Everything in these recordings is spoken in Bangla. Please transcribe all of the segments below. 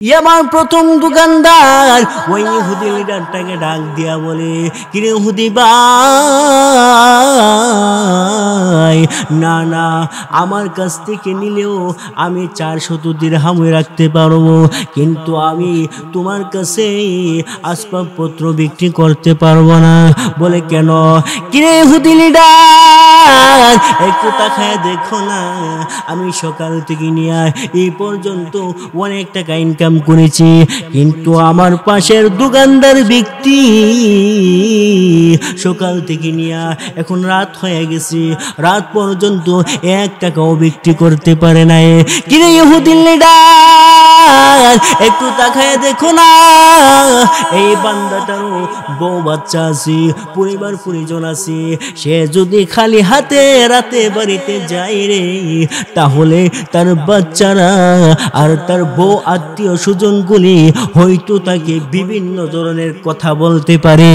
আমার প্রথম দোকানদার ওই ইহুদি লিডারটাকে ডাক দিয়া বলে, কিরে ইহুদি ভাই, না না, আমার কাছ থেকে নিলেও আমি 400 দিরহাম রাখতে পারবো, কিন্তু আমি তোমার কাছে আসবাবপত্র বিক্রি করতে পারবো না। বলে কেন? কিরে ইহুদি লিডার, একটু তাকায় দেখো না, আমি সকাল থেকে নিয়ে এই পর্যন্ত অনেক টাকা ইনকাম করেছি, কিন্তু আমার পাশের দোকানদার ব্যক্তি সকাল থেকে নিয়ে এখন রাত হয়ে গেছে, রাত পর্যন্ত 1 টাকাও বিক্রি করতে পারে নাই। কিরে ইহুদি লিডার, একটু তাকায় দেখো না, এই বান্দাটারও বউ বাচ্চা আছে, পরিবার পরিজন আছে, সে যদি খালি হাতে রাতে বাড়িতে যায় রে, তাহলে তার বাচ্চারা আর তার বউ আত্মীয় স্বজনগুলি হয়তো তাকে বিভিন্ন ধরনের কথা বলতে পারে।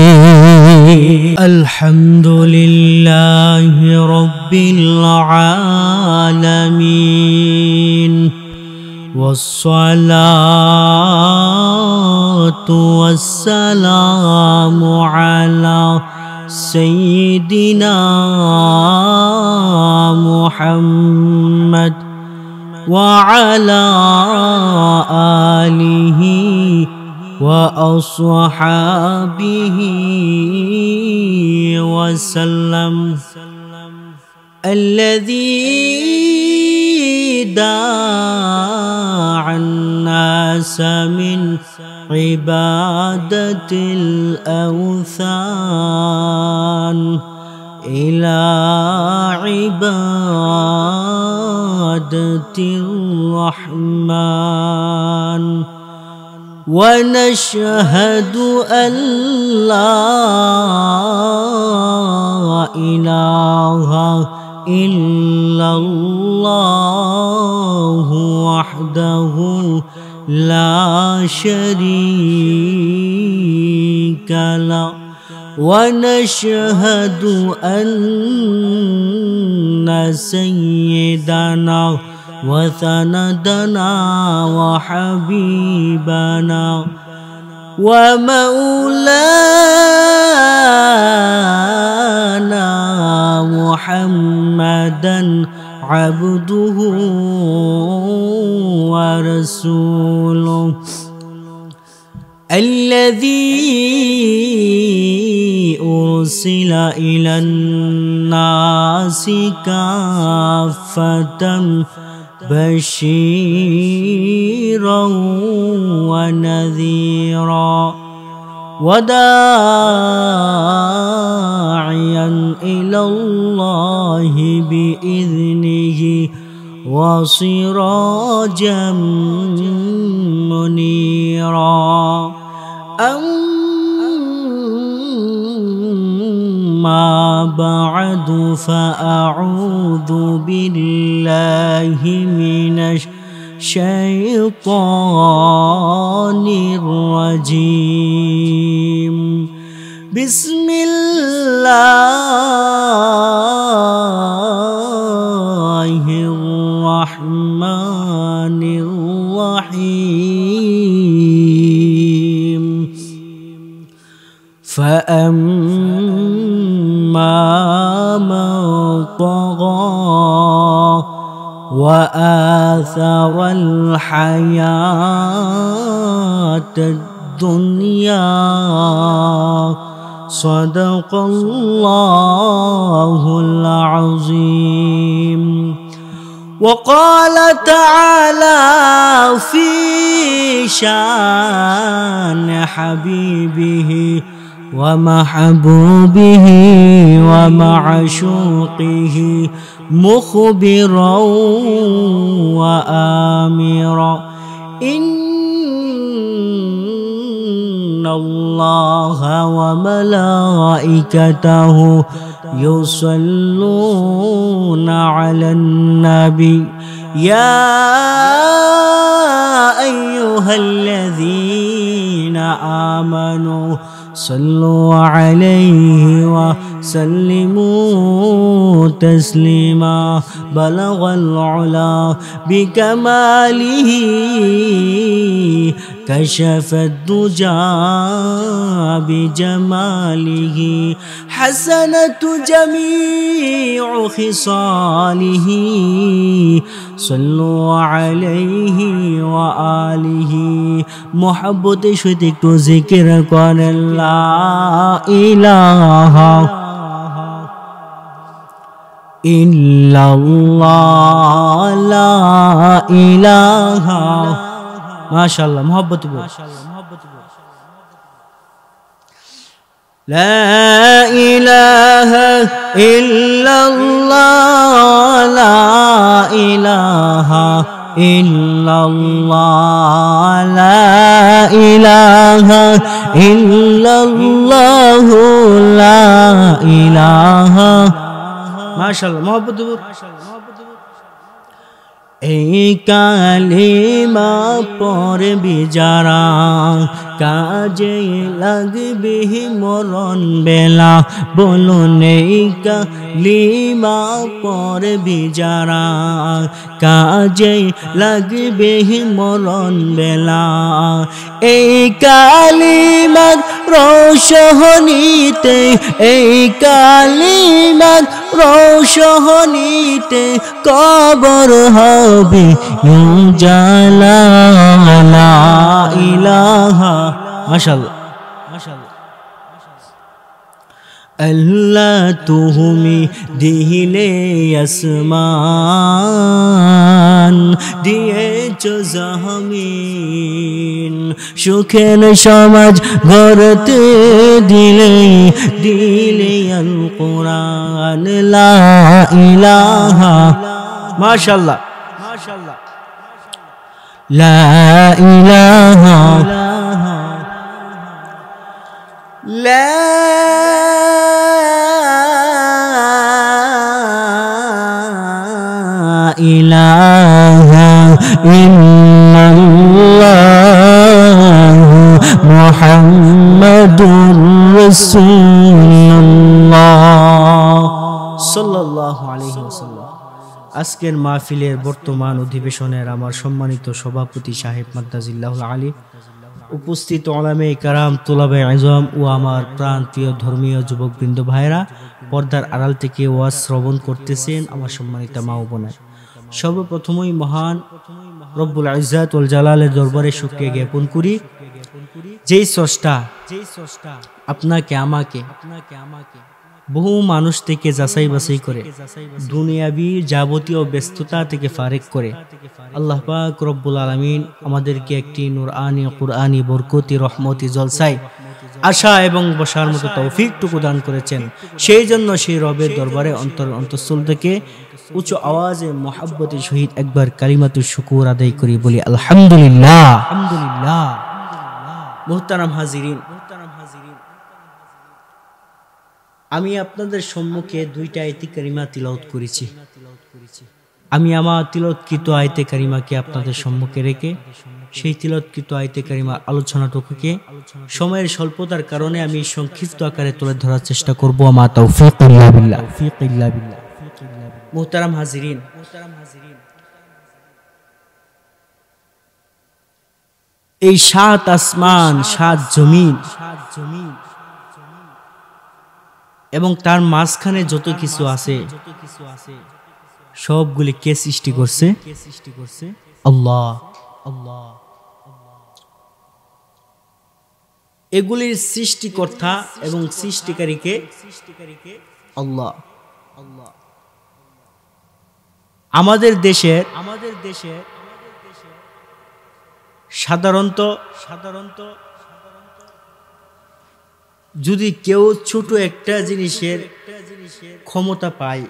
আলহামদুলিল্লাহি রাব্বিল আলামিন ওয়াসসালাতু ওয়াসসালামু আলা সাইয়্যিদিনা মুহাম্মদ ওয়া আলা আলিহি ওয়া আসহাবিহি ওয়া সাল্লাম। الذي دعا الناس من عبادة الأوثان إلى عبادة الرحمن، ونشهد أن لا إله إلا الله وحده لا شريك له، ونشهد أن سيدنا وسندنا وحبيبنا ومولانا محمدا عبده ورسوله، الذي أرسل إلى الناس كافة بشيرا ونذيرا وداعيا إلى الله بإذنه وسراجا منيرا. أما بعد، فأعوذ بالله من الشيطان الرجيم. بسم الله الرحمن الرحيم. فأما من طغى وآثر الحياة الدنيا، صدق الله العظيم. وقال تعالى في شان حبيبه ومحبوبه ومعشوقه مخبرا وآمرا: إن الله وملائكته يصلون على النبي يا أيها الذين آمنوا صلوا عليه وسلموا تسليما بلغ العلا بكماله كشف الدجى بجماله حسنت جميع خصاله صلوا عليه وآله محبت شد একটু জিকির করেন লা ইলাহা ইল্লাল্লাহ লা ইলাহা মাশাআল্লাহ মোহব্বত বল لا إله إلا الله لا إله إلا الله لا إله إلا الله لا إله ما شاء الله محبت এই কালিমা পড়বি যারা কাজে লাগবে মরণ বেলা বলুন এই কালিমা পড়বি যারা কাজে লাগবে মরণ বেলা এই কালিমার রোশনীতে এই কালিমার রোশনীতে কবর হবে উজালা লা ইলাহা মাশাআল্লাহ আল্লাহ তুমি দিলে আসমান দিয়েছ জমিন সুখের সমাজ গড়তে দিলে আল কোরআন লা ইলাহা মাশাআল্লাহ লা ইলাহা লা ইলাহা ইল্লাল্লাহ মুহাম্মাদুর রাসূলুল্লাহ সাল্লাল্লাহু আলাইহি ওয়াসাল্লাম। আজকের মাহফিলের বর্তমান অধিবেশনের আমার সম্মানিত সভাপতি সাহেব মাদ্দাজিল্লাহুল আলী, উপস্থিত ওলামে কারাম, তোলাবে আজম ও আমার প্রাণ প্রিয় ধর্মীয় যুবকবৃন্দ ভাইরা, পর্দার আড়াল থেকে ওয়াজ শ্রবণ করতেছেন আমার সম্মানিত মা ও বোনেরা, সর্বপ্রথমই মহান রব্বুল ইজ্জত ওয়াল জালালের দরবারে শুকরিয়া জ্ঞাপন করি, যেই স্রষ্টা আপনাকে আমাকে বহু মানুষ থেকে যাচাই বাছাই করে দুনিয়াবি যাবতীয় ব্যস্ততা থেকে ফারেক করে আল্লাহ পাক রব্বুল আলামিন আমাদেরকে একটি নূরানি কুরআনি বরকতি রহমতি জলসায় আশা এবং বসার মতো তৌফিকটুকু দান করেছেন। সেই জন্য সেই রবের দরবারে অন্তঃস্থল থেকে উচ্চ আওয়াজে মুহাব্বতের সহিত একবার কালিমাতুশ শুকুর আদায় করি, বলি আলহামদুলিল্লাহ। আলহামদুলিল্লাহ। মুহতারাম হাজিরিন, আমি আপনাদের সম্মুখে দুইটা আয়াতে কারিমা তিলাওয়াত করেছি। আমি আমার তিলাওয়াতকৃত আয়াতে কারিমাকে আপনাদের সম্মুখে রেখে সেই তিলাওয়াতকৃত আয়াতে কারিমার আলোচনাটুকুকে সময়ের স্বল্পতার কারণে আমি সংক্ষিপ্ত আকারে তুলে ধরার চেষ্টা করব। আমা তাওফীক ইল্লা বিল্লাহ। মুহতারাম হাজিরিন, এই সাত আসমান, সাত জমিন এবং তার মাঝখানে যত কিছু আছে সবগুলি কে সৃষ্টি করছে? আল্লাহ। এগুলির সৃষ্টিকর্তা এবং সৃষ্টিকারীকে আল্লাহ। আমাদের দেশের সাধারণত যদি কেউ ছোট একটা জিনিসের ক্ষমতা পায়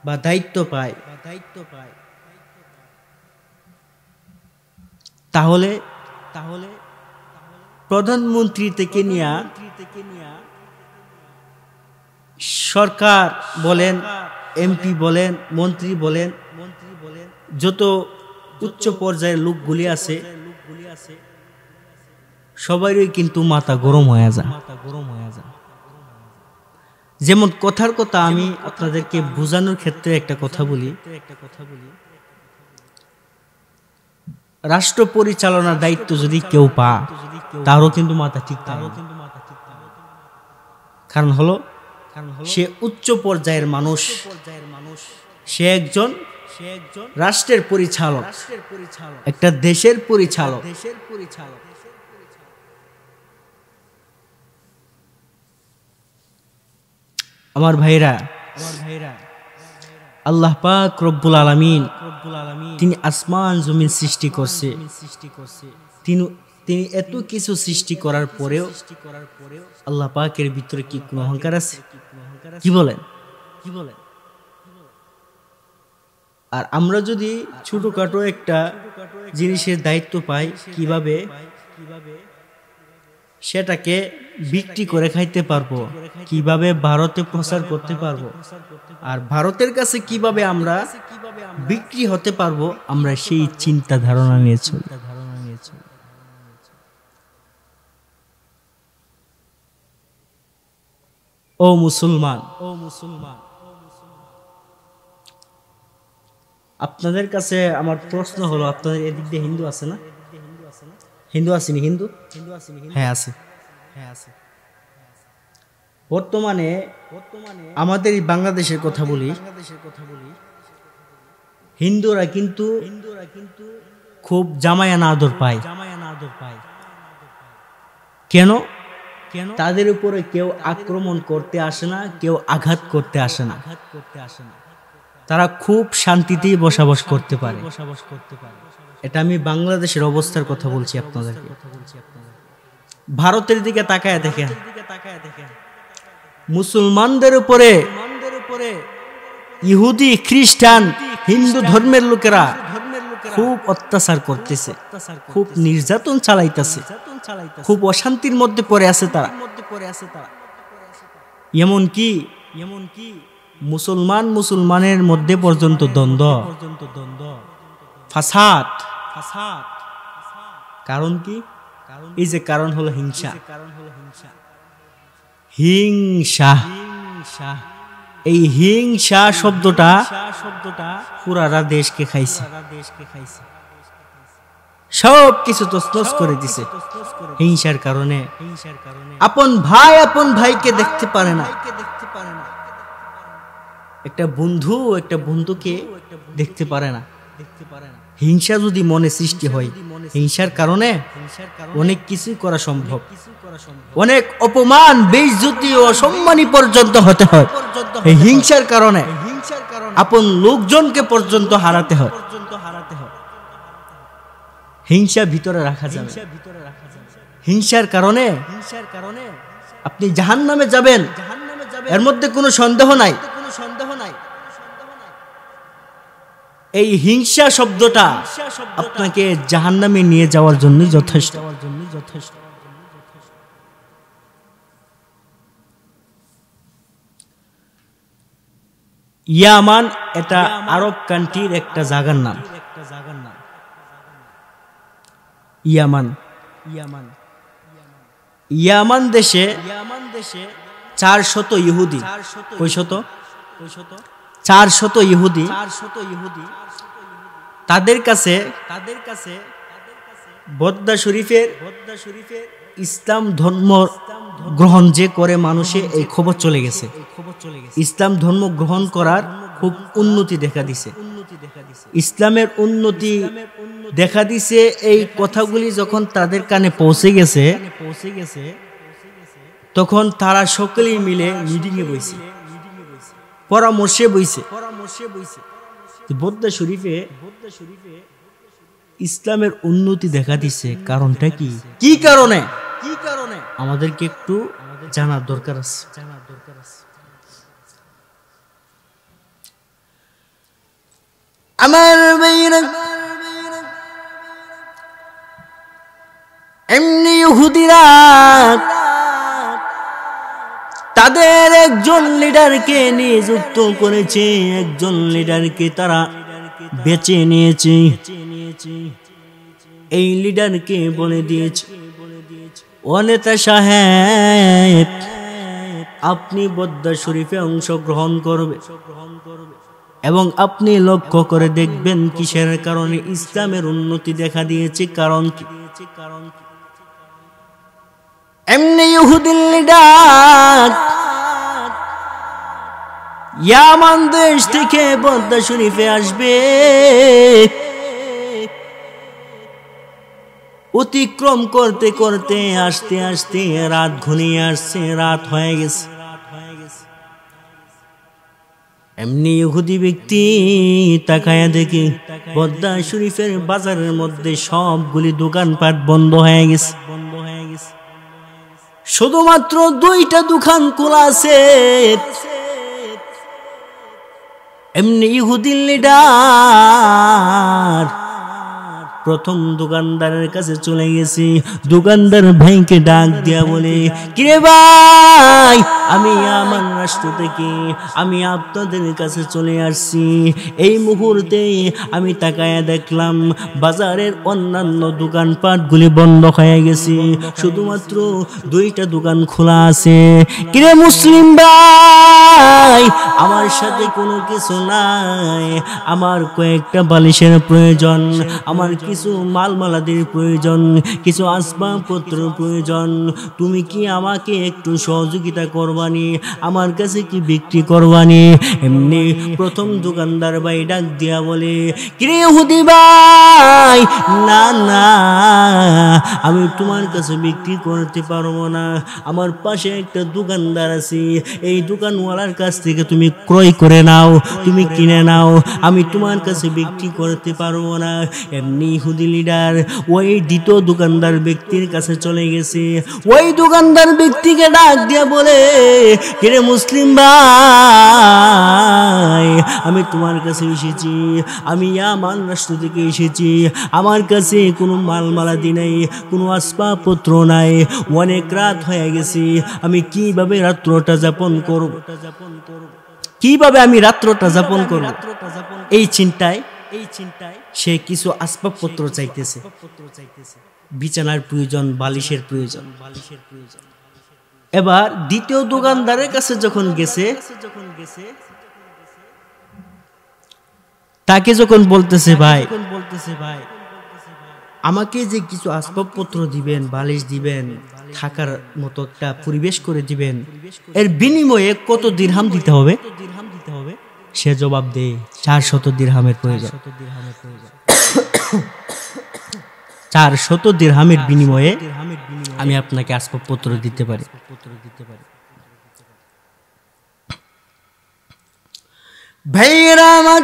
বা দায়িত্ব পায় তাহলে প্রধানমন্ত্রী থেকে নিয়ে সরকার বলেন, এমপি বলেন, মন্ত্রী বলেন, যত উচ্চ পর্যায়ের লোকগুলি আছে সবারই কিন্তু মাথা গরম হয়ে যায়। যেমন কথার কথা আমি আপনাদেরকে বোঝানোর ক্ষেত্রে একটা কথা বলি, রাষ্ট্র পরিচালনার দায়িত্ব যদি কেউ পায় তারও কিন্তু মাথা ঠিক থাকে। কারণ হলো সে উচ্চ পর্যায়ের মানুষ, সে একজন রাষ্ট্রের পরিচালক, একটা দেশের পরিচালক। আমার ভাইরা, আল্লাহ পাক রব্বুল আলামিন তিনি আসমান জমিন সৃষ্টি করছে। তিনি এত কিছু সৃষ্টি করার পরেও আল্লাহ পাকের ভিতরে কি কোনো অহংকার আছে? কি বলেন? আর আমরা যদি ছোটখাটো একটা জিনিসের দায়িত্ব পাই, কিভাবে সেটাকে বিক্রি করে খাইতে পারবো, কিভাবে ভারতে প্রচার করতে পারবো, আর ভারতের কাছে কিভাবে আমরা বিক্রি হতে পারবো, আমরা সেই চিন্তা ধারণা নিয়ে চলি। ও মুসলমান, আপনাদের কাছে আমার প্রশ্ন হলো, আপনাদের এদিক দিয়ে হিন্দু আছে না? হিন্দু আসেনি? হিন্দু হ্যাঁ আছে। বর্তমানে আমাদের এই বাংলাদেশের কথা বলি, হিন্দুরা কিন্তু খুব জামায়ানা আদর পায়। কেন? তাদের উপরে কেউ আক্রমণ করতে আসে না, কেউ আঘাত করতে আসে না। তারা খুব শান্তিতেই বসবাস করতে পারে। এটা আমি বাংলাদেশের অবস্থার কথা বলছি আপনাদেরকে। ভারতের দিকে তাকায় দেখেন, মুসলমানদের উপরে ইহুদি, খ্রিস্টান, হিন্দু ধর্মের লোকেরা খুব অত্যাচার করতেছে, খুব নির্যাতন চালাইতেছে, খুব অশান্তির মধ্যে পড়ে আছে তারা। এমনকি মুসলমানের মধ্যে পর্যন্ত দ্বন্দ্ব, ফাসাদ। কারণ কি? এই যে কারণ হলো হিংসা। এই হিংসা শব্দটা পুরাটা দেশকে খাইছে, সব কিছু তছনছ করে দিছে হিংসার কারণে। আপন ভাইকে দেখতে পারে না, একটা বন্ধুকে দেখতে পারে না। হিংসা যদি মনে সৃষ্টি হয়, হিংসার কারণে অনেক কিছুই করা সম্ভব। অনেক অপমান, বেইজ্জতি ও অসম্মানী পর্যন্ত হতে হয় এই হিংসার কারণে। আপন লোকজনকে পর্যন্ত হারাতে হয়। হিংসা ভিতরে রাখা যাবে। হিংসার কারণে আপনি জাহান্নামে যাবেন, এর মধ্যে কোনো সন্দেহ নাই। এই হিংসা শব্দটা আপনাকে জাহান্নামে নিয়ে যাওয়ার জন্য যথেষ্ট। ইয়ামান এটা আরব কান্ট্রির একটা জায়গার নাম। ইয়ামান দেশে 400 ইহুদি, 400 ইহুদি, তাদের কাছে বদ্দা শরীফের ইসলাম ধর্ম গ্রহণ যে করে মানুষে, এই খবর চলে গেছে। ইসলাম ধর্ম গ্রহণ করার খুব উন্নতি দেখা দিছে, ইসলামের উন্নতি দেখা দিছে। এই কথাগুলি যখন তাদের কানে পৌঁছে গেছে, তখন তারা সকলেই মিলে মিটিংয়ে বইছে, পরামর্শে বইছে। বদ্দা শরীফে ইসলামের উন্নতি দেখা দিছে, কারণটা কি? কি কারণে আমাদেরকে একটু জানার দরকার আছে। আমার ভাইরা, এমনি ইহুদিরা তাদের একজন লিডারকে নিযুক্ত করেছে, একজন লিডারকে তারা বেছে নিয়েছে। এই লিডারকে বলে দিয়েছে, ও নেতা সাহেব, আপনি বদ্দা শরীফে অংশগ্রহণ করবে এবং আপনি লক্ষ্য করে দেখবেন কিসের কারণে ইসলামের উন্নতি দেখা দিয়েছে, কারণ কি? এমনি ইহুদির লিডার ইয়ামান দেশ থেকে বদ্দা শরীফে আসবে, অতিক্রম করতে করতে আস্তে আস্তে রাত ঘনিয়ে আসছে, রাত হয়ে গেছে। এমনি ইহুদি ব্যক্তি তাকায়া দেখি বদ্দা শরীফের বাজারের মধ্যে সবগুলি দোকানপাট বন্ধ হয়ে গেছে, শুধুমাত্র 2টা দোকান খোলা আছে। এমনি ইহুদি লিডার প্রথম দোকানদারের কাছে চলে গেছি, দোকানদার ভাইকে ডাক দিয়া বলে, কিরে ভাই, আমি আমার রাষ্ট্র থেকে আমি আপনাদের কাছে চলে আসছি। এই মুহূর্তে আমি তাকায়া দেখলাম বাজারের অন্যান্য দোকানপাটগুলি বন্ধ হয়ে গেছে, শুধুমাত্র 2টা দোকান খোলা আছে। কিরে মুসলিম ভাই, আমার সাথে কোনো কিছু নাই, আমার কয়েকটা বালিশের প্রয়োজন, আমার কিছু মালমালাদের প্রয়োজন, কিছু আসবাবপত্র প্রয়োজন, তুমি কি আমাকে একটু সহযোগিতা করবানি, আমার কাছে কি বিক্রি করবানি? এমনি প্রথম দোকানদার ভাই ডাক দিয়া বলে, কিরে ইহুদি ভাই, না না, আমি তোমার কাছে বিক্রি করতে পারবো না, আমার পাশে একটা দোকানদার আছে, এই দোকানওয়ালার কাছ থেকে তুমি ক্রয় করে নাও, তুমি কিনে নাও, আমি তোমার কাছে বিক্রি করতে পারবো না। এমনি ইহুদি লিডার ওই দ্বিতীয় দোকানদার ব্যক্তির কাছে চলে গেছে, ওই দোকানদার ব্যক্তিকে ডাক দিয়া বলে, কিরে মুসলিম ভাই, আমি তোমার কাছে এসেছি, আমি ইয়ামান রাষ্ট্র থেকে এসেছি, আমার কাছে কোনো মালমালাদি নাই, কোনো আসবাবপত্র নাই, অনেক রাত হয়ে গেছে, আমি কিভাবে রাত্রটা যাপন করব, কিভাবে আমি রাত্রটা যাপন করব? এই চিন্তায় সে কিছু আসবাবপত্র চাইতেছে, বিছানার প্রয়োজন, বালিশের প্রয়োজন। এবার দ্বিতীয় দোকানদারের কাছে যখন গেছে, তাকে যখন বলতেছে, ভাই আমাকে যে কিছু আসবাবপত্র দিবেন, বালিশ দিবেন, থাকার মতো একটা পরিবেশ করে দিবেন, এর বিনিময়ে কত দিরহাম দিতে হবে? সে জবাব দেয়, 400 দিরহামের প্রয়োজন। 400 দিরহামের বিনিময়ে আমি আপনাকে আসবাবপত্র দিতে পারি। ভাইরা আমার,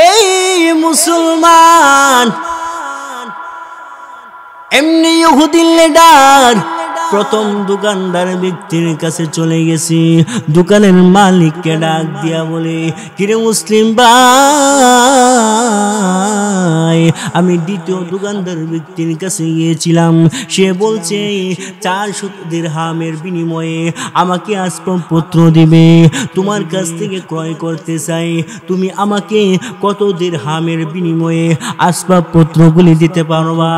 এই মুসলমান, এমনি ইহুদি লিডার প্রথম দোকানদার ব্যক্তির কাছে চলে গেছি, দোকানের মালিককে ডাক দিয়া বলে, কিরে মুসলিম ভাই, আমি দ্বিতীয় দোকানদার ব্যক্তির কাছে গিয়েছিলাম, সে বলছে 400 দিরহামের বিনিময়ে আমাকে আসবাবপত্র দিবে, তোমার কাছ থেকে ক্রয় করতে চাই, তুমি আমাকে কত দিরহামের বিনিময়ে আসবাবপত্রগুলি দিতে পারবা?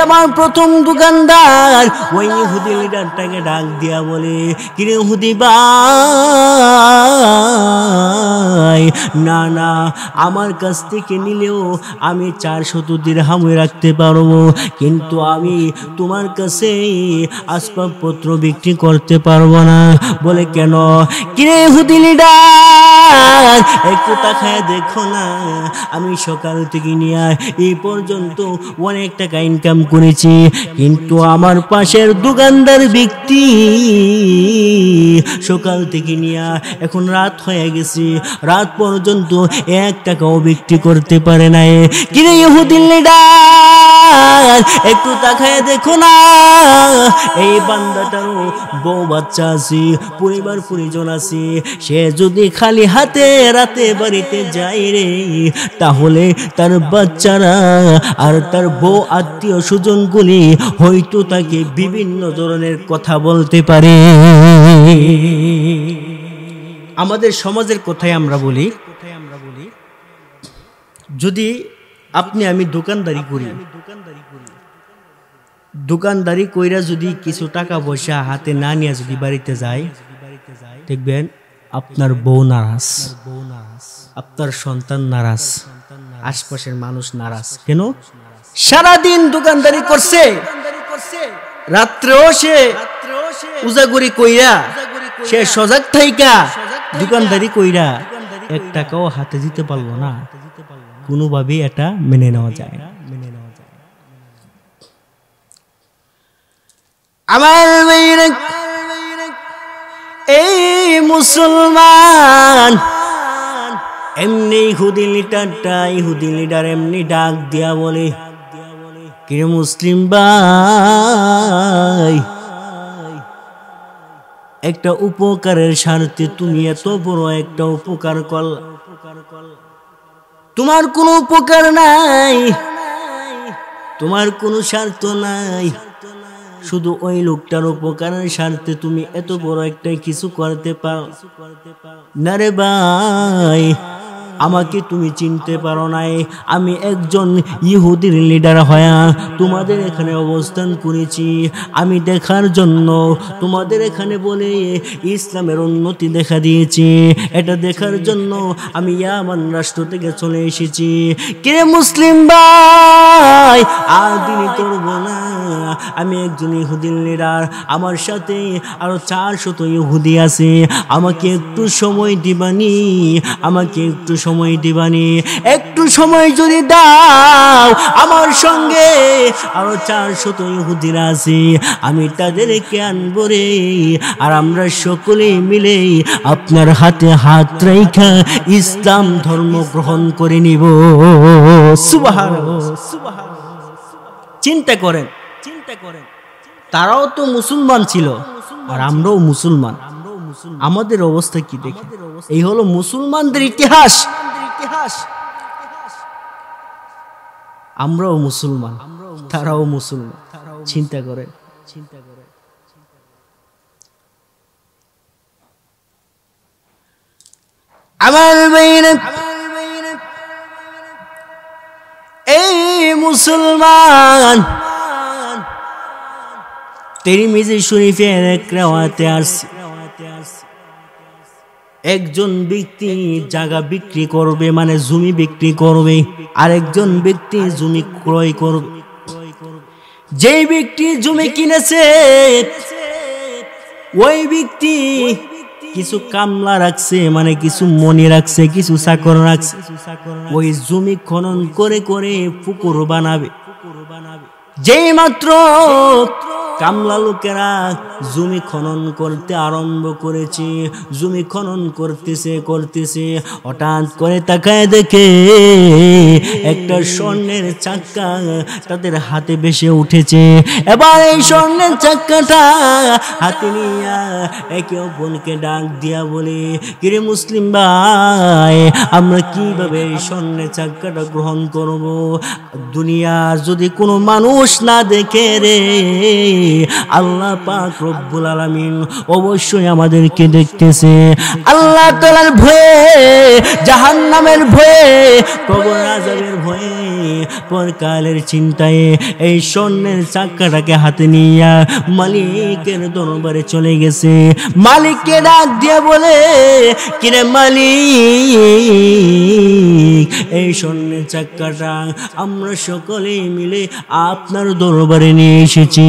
আমার প্রথম দোকানদার ওই ইহুদি লিডারটাকে ডাক দিয়া বলে, কিরে ইহুদি ভাই, না না, আমার কাছ থেকে নিলেও আমি 400 দিরহাম রাখতে পারবো, কিন্তু আমি তোমার কাছে আসবাবপত্র বিক্রি করতে পারবো না। বলে, কেন? কিরে ইহুদি লিডার, একটু তাকায় দেখো না, আমি সকাল থেকে নিয়ে এই পর্যন্ত অনেক টাকা ইনকাম করেছি, কিন্তু আমার পাশের দোকানদার ব্যক্তি সকাল থেকে নিয়ে এখন রাত হয়ে গেছে, রাত পর্যন্ত 1 টাকাও বিক্রি করতে পারে নাই। কিরে ইহুদি লিডার, একটু তাকায় দেখো না, এই বান্দাটারও বউ বাচ্চা আছে, পরিবার পরিজন আছে, সে যদি খালি হাতে রাতে বাড়িতে যায় রে, তাহলে তার বাচ্চারা আর তার বউ আত্মীয় স্বজনগুলি হয়তো তাকে বিভিন্ন ধরনের কথা বলতে পারে। আমাদের সমাজের কথাই আমরা বলি, যদি আপনি আমি দোকানদারি করি, দোকানদারি কইরা যদি কিছু টাকা পয়সা হাতে না নিয়ে যদি বাড়িতে যায়, দেখবেন আপনার বউ নারাজ, আপনার সন্তান নারাজ, আশপাশের মানুষ নারাজ। কেন? সারাদিন দোকানদারি করছে, রাত্রেও সে উজাগরি কইরা, সে সজাগ থাইকা দোকানদারি কইরা 1 টাকাও হাতে দিতে পারলো না। কোনোভাবেই এটা মেনে নেওয়া যায় না। আমার ভাইরা, এই মুসলমান এমনি ইহুদি লিডার এমনি ডাক দিয়া বলে, কে মুসলিম ভাই, একটা উপকারের স্বার্থে তুমি এত বড় একটা উপকার করলা, তোমার কোনো উপকার নাই, তোমার কোনো স্বার্থ নাই, শুধু ওই লোকটার উপকারের স্বার্থে তুমি এত বড় একটা কিছু করতে পারো না রে ভাই। আমাকে তুমি চিনতে পারো নাই, আমি একজন ইহুদির লিডার হয়া তোমাদের এখানে অবস্থান করেছি, আমি দেখার জন্য তোমাদের এখানে বলে ইসলামের উন্নতি দেখা দিয়েছি, এটা দেখার জন্য আমি ইয়ামান রাষ্ট্র থেকে চলে এসেছি। কে মুসলিম ভাই, আর দিনই করবো না, আমি একজন ইহুদির লিডার, আমার সাথে আরো 400 ইহুদি আছে, আমাকে একটু সময় দিবানি, আমাকে একটু সময় দিবানি, একটু সময় যদি দাও, আমার সঙ্গে আরো 400 ইহুদিরা আছে, আমি তাদেরকে আনবো রে, আর আমরা সকলে মিলে আপনার হাতে হাত রাইখা ইসলাম ধর্ম গ্রহণ করে নিব। সুবহানাল্লাহ। চিন্তা করেন, তারাও তো মুসলমান ছিল আর আমরাও মুসলমান, আমাদের অবস্থা কি দেখে? এই হলো মুসলমানদের ইতিহাস। আমরাও মুসলমান, তারাও মুসলমান। চিন্তা করেন। আমার ভাইরা, এই মুসলমান তিরমিজি শরীফের এক রাওয়াতে আসছে, একজন ব্যক্তি জায়গা বিক্রি করবে, মানে জমি বিক্রি করবে, আর একজন ব্যক্তি জমি ক্রয় করবে। যেই ব্যক্তি জমি কিনেছে ওই ব্যক্তি কিছু কামলা রাখছে, মানে কিছু মনি রাখছে, কিছু চাকর রাখছে, ওই জমি খনন করে করে পুকুর বানাবে। যেই মাত্র কামলা লোকেরা জমি খনন করতে আরম্ভ করেছে, জমি খনন করতেছে, হঠাৎ করে তাকায় দেখে একটা স্বর্ণের চাক্কা তাদের হাতে ভেসে উঠেছে। এবার এই স্বর্ণের চাক্কাটা হাতে নিয়ে একে অপরকে ডাক দিয়া বলে, কিরে মুসলিম ভাই, আমরা কিভাবে এই স্বর্ণের চাক্কাটা গ্রহণ করব? দুনিয়ার যদি কোনো মানুষ না দেখে রে, আল্লাহ পাক রব্বুল আলামিন অবশ্যই আমাদেরকে দেখতেছে। আল্লাহ তাআলার ভয়ে, জাহান্নামের ভয়ে, কবর আযাবের ভয়ে, পরকালের চিন্তায় এই স্বর্ণের চাক্কাটাকে হাতে নিয়ে মালিকের দরবারে চলে গেছে। মালিককে ডাক দিয়ে বলে, কিরে মালিক, এই স্বর্ণের চাক্কাটা আমরা সকলে মিলে আপনার দরবারে নিয়ে এসেছি।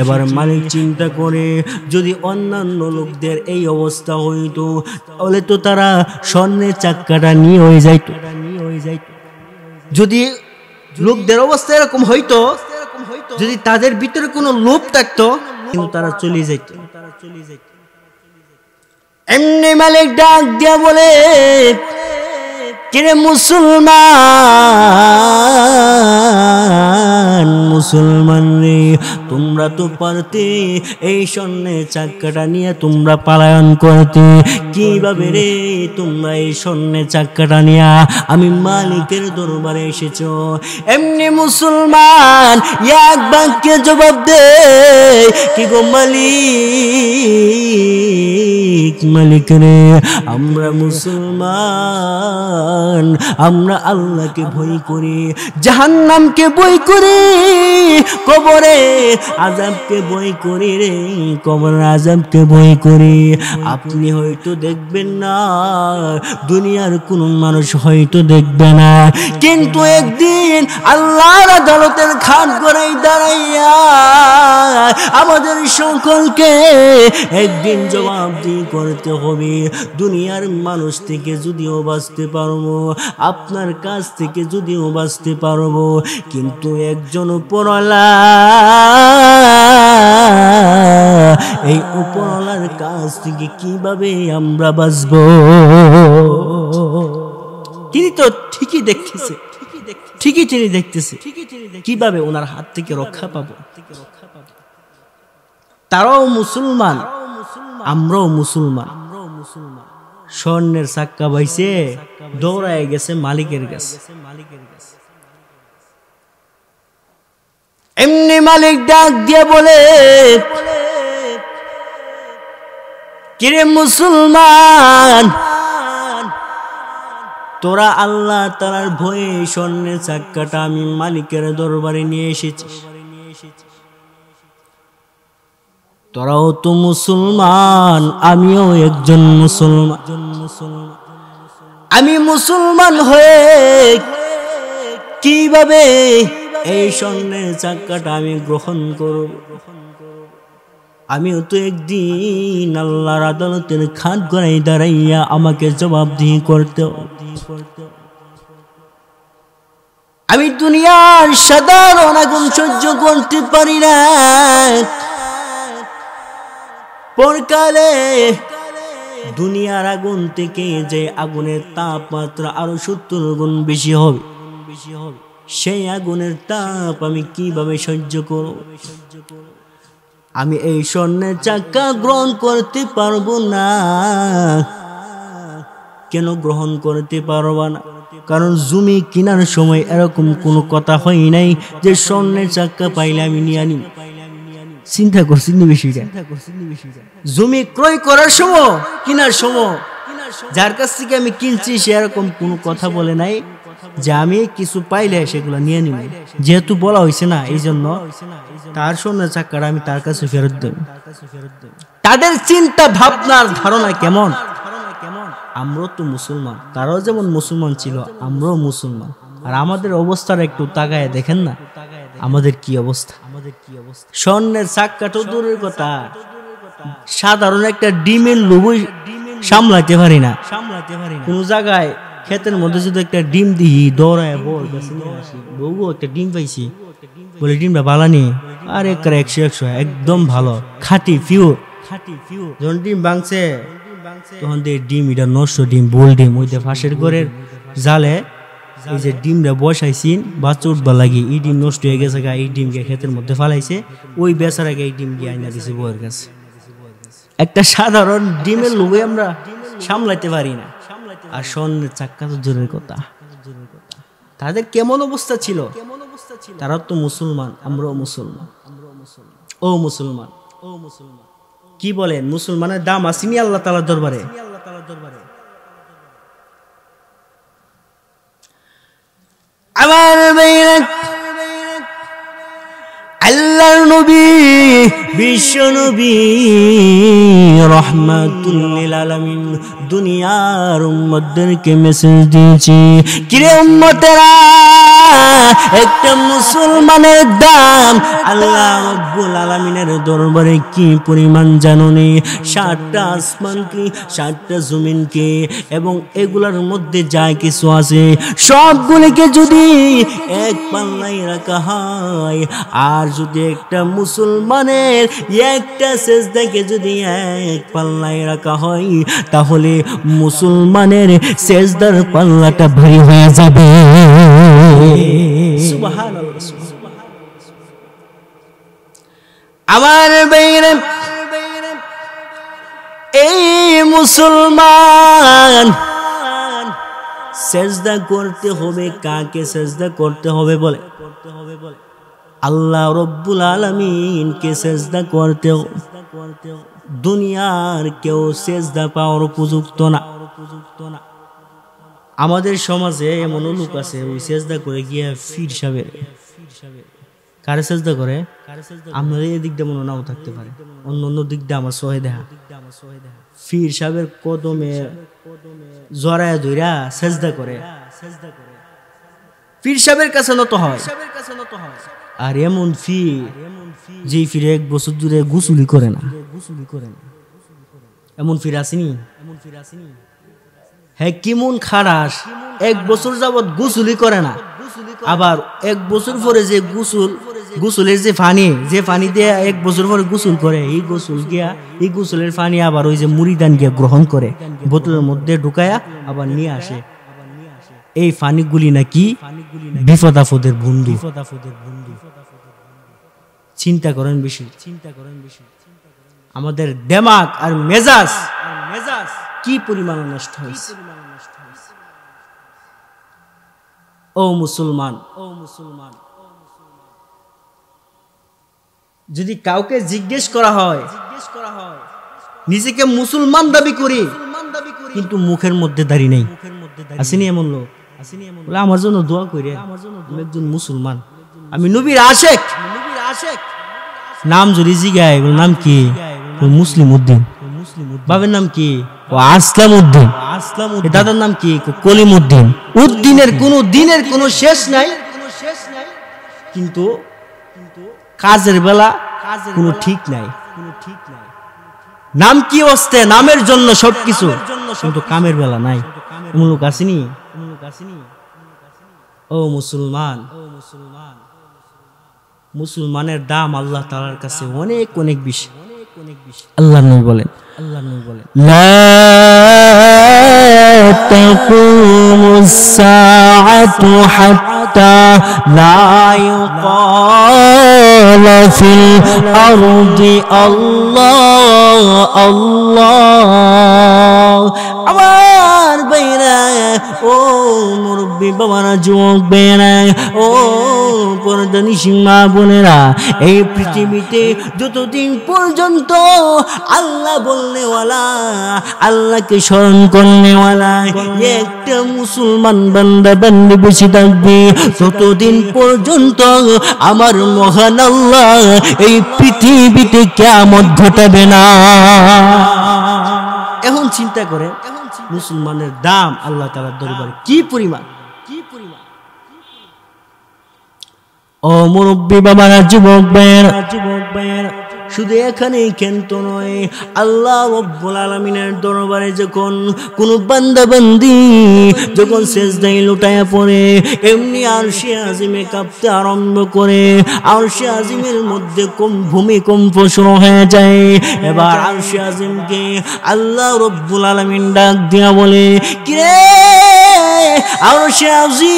এবার মালিক চিন্তা করে, যদি অন্যান্য লোকদের এই অবস্থা হইতো তাহলে তো তারা স্বর্ণের চাক্কাটা নিয়ে হয়ে যাইত। যদি লোকদের অবস্থা এরকম হইতো, যদি তাদের ভিতরে কোনো লোভ থাকতো, কিন্তু তারা চলে যাইত। এমনি মালিক ডাক দিয়া বলে, কিরে মুসলমান রে, তোমরা তো পারতে এই স্বর্ণের চাক্কাটা নিয়ে তোমরা পলায়ন করতে, কিভাবে রে তোমরা এই স্বর্ণের চাক্কাটা নিয়ে আমি মালিকের দরবারে এসেছো? এমনি মুসলমান এক বাক্যে জবাব দে, কি গো মালিক রে, আমরা মুসলমান, আমরা আল্লাহকে ভয় করি, জাহান্নামকে ভয় করি, কবরে আযাবকে ভয় করি রে, কবরের আযাবকে ভয় করি। আপনি হয়তো দেখবেন না, দুনিয়ার কোন মানুষ হয়তো দেখবে না, কিন্তু একদিন আল্লাহর আদালতের খাটগড়ায় দাঁড়াইয়া আমাদের সকলকে একদিন জবাবদিহি করতে হবে। দুনিয়ার মানুষ থেকে যদিও বাঁচতে পারবো, আপনার কাছ থেকে যদিও বাঁচতে পারবো, কিন্তু একজন উপরওয়ালা, এই উপরওয়ালার কাছ থেকে কিভাবে আমরা বাঁচবো? তিনি তো ঠিকই দেখতেছে, ঠিকই তিনি দেখতেছে, কিভাবে ওনার হাত থেকে রক্ষা পাবো। তারাও মুসলমান, আমরাও মুসলমান। স্বর্ণের চাক্কা বাইছে দৌড়ায় গেছে মালিকের কাছে। এমনি মালিক ডাক দিয়ে বলে, কিরে মুসলমান, তোরা আল্লাহ তাআলার ভয়ে স্বর্ণের চাক্কাটা আমি মালিকের দরবারে নিয়ে এসেছি। তোরাও তো মুসলমান, আমিও একজন মুসলমান। আমি মুসলমান হয়ে কিভাবে এই স্বর্ণের চাক্কাটা আমি গ্রহণ করব? আমিও তো একদিন আল্লাহর আদালতের খাটগড়ায় দাঁড়াইয়া আমাকে জবাবদিহি করতে। আমি দুনিয়ার সাধারণ আগুন সহ্য করতে পারি না, পরকালে দুনিয়ার আগুন থেকে যে আগুনের তাপমাত্রা আরো 70 গুণ বেশি হবে, সেই আগুনের তাপ আমি কিভাবে সহ্য করব? আমি এই স্বর্ণের চাক্কা গ্রহণ করতে পারবো না। কেন গ্রহণ করতে পারবা না? কারণ জমি কেনার সময় এরকম কোনো কথা হয় নাই যে স্বর্ণের চাক্কা পাইলে আমি নিয়ে আনি। চিন্তা করছি বিষয়টা। জমি ক্রয় করার সময়, কেনার সময় যার কাছ থেকে আমি কিনছি সে এরকম কোনো কথা বলে নাই যে আমি কিছু পাইলে সেগুলো নিয়ে নিব। যেহেতু বলা হয়েছে না, এই জন্য তার স্বর্ণের চাক্কাটা আমি তার কাছে ফেরত দেব। তাদের চিন্তা ভাবনার ধারণা কেমন? আমরাও তো মুসলমান, তারাও যেমন মুসলমান ছিল, আমরাও মুসলমান। আর আমাদের অবস্থাটা একটু তাকায় দেখেন না, আমাদের কি অবস্থা। স্বর্ণের চাক্কা তো দূরের কথা, সাধারণ একটা ডিমের লোভই সামলাতে পারি না। কোন জায়গায় ক্ষেতের মধ্যে যদি একটা ডিম দিই, দৌড়ায় বল বউ একটা ডিম পাইছি, বলে ডিমটা ভালো নেই, আর একটা 100 একদম ভালো, খাঁটি পিওর। যখন ডিম ভাঙছে তখন ডিম, এটা নষ্ট ডিম, বোল ডিম। ওই যে ফাঁসের ঘরের জালে এই যে ডিমটা বসাইছি বাচ্চা উঠবা লাগে, এই ডিম নষ্ট হয়ে গেছে, এই ডিমকে ক্ষেতের মধ্যে ফালাইছে, ওই বেচারাকে এই ডিম গিয়ে আইনা দিছে বউয়ের কাছে। একটা সাধারণ ডিমের লোভে আমরা সামলাইতে পারি না, আর স্বর্ণের চাক্কা তো দূরের কথা। তাদের কেমন অবস্থা ছিল? তারা তো মুসলমান, আমরাও মুসলমান। ও মুসলমান, কি বলেন? মুসলমানের দাম আসেনি আল্লাহ তাআলার দরবারে? আমার ভাইরা, আল্লাহর নবী, বিশ্ব নবী রাহমাতুল লিল আলামিন দুনিয়ার উম্মতদেরকে মেসেজ দিয়েছি, কিরে উম্মতেরা, একটা মুসলমানের দাম আল্লাহ রাব্বুল আলামিনের দরবারে কি পরিমাণ জানোনি? 7টা আসমান কি, 7টা জমিন কি, এবং এগুলার মধ্যে যা কিছু আছে সবগুলিকে যদি এক পাল্লায় রাখা হয়, আর যদি একটা মুসলমানের একটা সেজদাকে যদি এক পাল্লায় রাখা হয়, তাহলে মুসলমানের সেজদার পাল্লাটা ভারী হয়ে যাবে। সুবহানাল্লাহ। আমার ভাইরা, এই মুসলমান সেজদা করতে হবে কাকে? সেজদা করতে হবে বলে আল্লাহ রব্বুল আলামিনকে সেজদা করতে হবে। দুনিয়ার কেউ সেজদা পাওয়ার উপযুক্ত না। আমাদের সমাজে এমন লোক আছে, ওই সেজদা করে গিয়ে ফির সাহেবের কারে সেজদা করে? আপনার এই দিক দিয়ে মনে নাও থাকতে পারে, অন্য অন্য দিক দিয়ে আমার সহে দেখা। পীর সাহেবের কদমে জড়ায় ধইরা সেজদা করে, পীর সাহেবের কাছে নত হয়। আর এমন পীর যে পীর 1 বছর ধরে গোসুলি করে না, এমন পীর আসেনি? হ্যাঁ, কেমন খারাস, 1 বছর যাবৎ গোসুলি করে না, আবার 1 বছর পরে যে গোসলের যে পানি দিয়ে 1 বছর পরে গোসল করে, এই গোসলের পানি আবার ওই যে মুড়িদান গিয়া গ্রহণ করে, বোতলের মধ্যে ঢুকায়া আবার নিয়ে আসে। এই পানিগুলি নাকি বিপদ আপদের বন্ধু। চিন্তা করেন বেশি, আমাদের দেমাগ আর মেজাজ কি পরিমাণ নষ্ট হয়েছে। ও মুসলমান, যদি কাউকে জিজ্ঞেস করা হয় নিজেকে মুসলমান দাবি করি, কিন্তু মুখের মধ্যে দাড়ি নেই, আসেনি এমন লোক? বলে আমার জন্য দোয়া করি, আমি একজন মুসলমান, আমি নবীর আশেক। নাম যদি জিগায়, নাম কি? মুসলিম উদ্দিন। বাবার নাম কি? আসলাম উদ্দিন। দাদার নাম কি? কলিম উদ্দিন। দিনের কোনো শেষ নাই, কিন্তু কাজের বেলা কোনো ঠিক নাই। নাম কি অস্তে, নামের জন্য সবকিছু, কিন্তু কামের বেলা নাই। এমন লোক আসেনি? ও মুসলমান, মুসলমানের দাম আল্লাহ তাআলার কাছে অনেক অনেক বেশি। আল্লাহ নবী বলেন, লা তাকুমুস সাআতু হাত্তা লা ইউকালা ফিল আরদি আল্লাহ আল্লাহ। আমার বাইরা, ও মুরব্বী বাবারা, যুবক বেরা, ও পর্দানি সীমা বোনেরা, এই পৃথিবীতে যতদিন পর্যন্ত আল্লাহ বলনেওয়ালা, আল্লাহকে স্মরণ করনেওয়ালা একটা মুসলমান বান্দা বান্দি বেশি থাকবে, ততদিন পর্যন্ত আমার মহান আল্লাহ এই পৃথিবীতে কিয়ামত ঘটাবে না। এখন চিন্তা করে মুসলমানের দাম আল্লাহ তাআলার দরবারে কি পরিমাণ। ও মুরব্বী বাবারা, যুবক ভাইয়েরা, শুধু এখানে কিন্তু নয়, আল্লাহ রাব্বুল আলামিনের দরবারে যখন কোন বান্দা বান্দি যখন সিজদায় লুটায়া পড়ে, এমনি আরশে আজিমে কাঁপতে আরম্ভ করে, আরশে আজিমের মধ্যে ভূমিকম্প শুরু হয়ে যায়। এবার আরশে আজিমকে আল্লাহ রাব্বুল আলামিন ডাক দিয়া বলে, কিরে আরশে আজিম,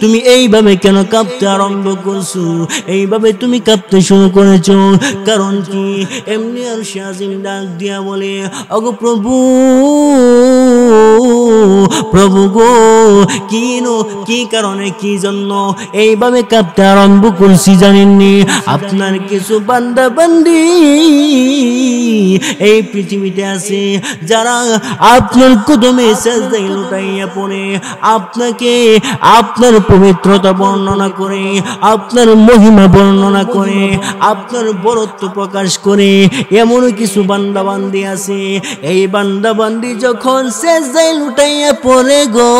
তুমি এইভাবে কেন কাঁপতে আরম্ভ করছো? এইভাবে তুমি কাঁপতে শুরু করেছো, কারণ কি? এমনি আরশে আজিম ডাক দিয়া বলে, ওগো প্রভু, প্রভু গো, কি কারণে, কি জন্য এইভাবে কাঁপতে আরম্ভ করছি জানেননি? আপনার কিছু বান্দা বান্দি এই পৃথিবীতে আছে যারা আপনার কদমে সিজদায় লুটাইয়া পড়ে, আপনাকে, আপনার পবিত্রতা বর্ণনা করে, আপনার মহিমা বর্ণনা করে, আপনার বরত্ব প্রকাশ করে। এমন কিছু বান্দা বান্দি আছে, এই বান্দা বান্দি যখন সিজদায় লুটাইয়া পড়ে গো,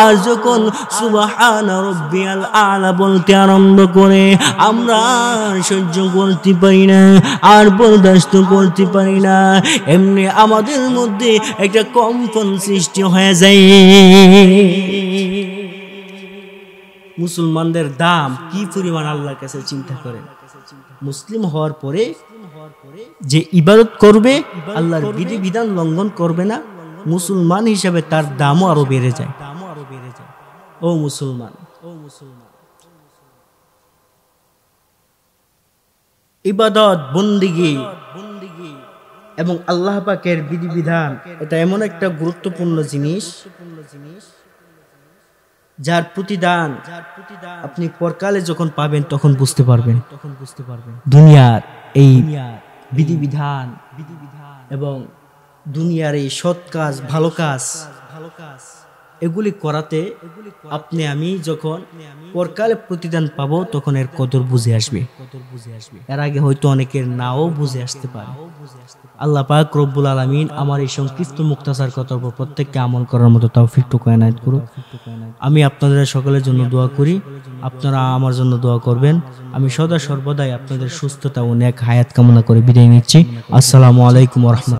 আর যখন সুবহানা রাব্বিয়াল আলা বলতে আরম্ভ করে, আমরা সহ্য করতে পারি না, আর বরদাস্ত করতে পারি না, এমনি আমাদের মধ্যে একটা কম্পন সৃষ্টি হয়ে যায়। মুসলমানদের দাম কি পরিমাণ আল্লাহর কাছে চিন্তা করেন। মুসলিম হওয়ার পরে যে ইবাদত করবে, আল্লাহর বিধিবিধান লঙ্ঘন করবে না, মুসলমান হিসাবে তার দামও আরো বেড়ে যায়। ও মুসলমান, ইবাদত, বন্দেগী এবং আল্লাহ পাকের বিধিবিধান, এটা এমন একটা গুরুত্বপূর্ণ জিনিস যার প্রতিদান আপনি পরকালে যখন পাবেন তখন বুঝতে পারবেন। দুনিয়ার এই বিধিবিধান এবং দুনিয়ার এই সৎ কাজ, ভালো কাজ, এগুলি করাতে আপনি আমি যখন পরকালে প্রতিদান পাবো তখন এর কদর বুঝে আসবে। এর আগে হয়তো অনেকের নাও বুঝে আসতে পারে। আল্লাহ পাক রব্বুল আলামিন আমার এই সংক্ষিপ্ত মুক্তাসার কথার উপর প্রত্যেককে আমল করার মতো তৌফিক এনায়েত করুন। আমি আপনাদের সকলের জন্য দোয়া করি, আপনারা আমার জন্য দোয়া করবেন। আমি সদা সর্বদাই আপনাদের সুস্থতা ও নেক হায়াত কামনা করে বিদায় নিচ্ছি। আসসালামু আলাইকুম ওয়া রাহমাতুল্লাহ।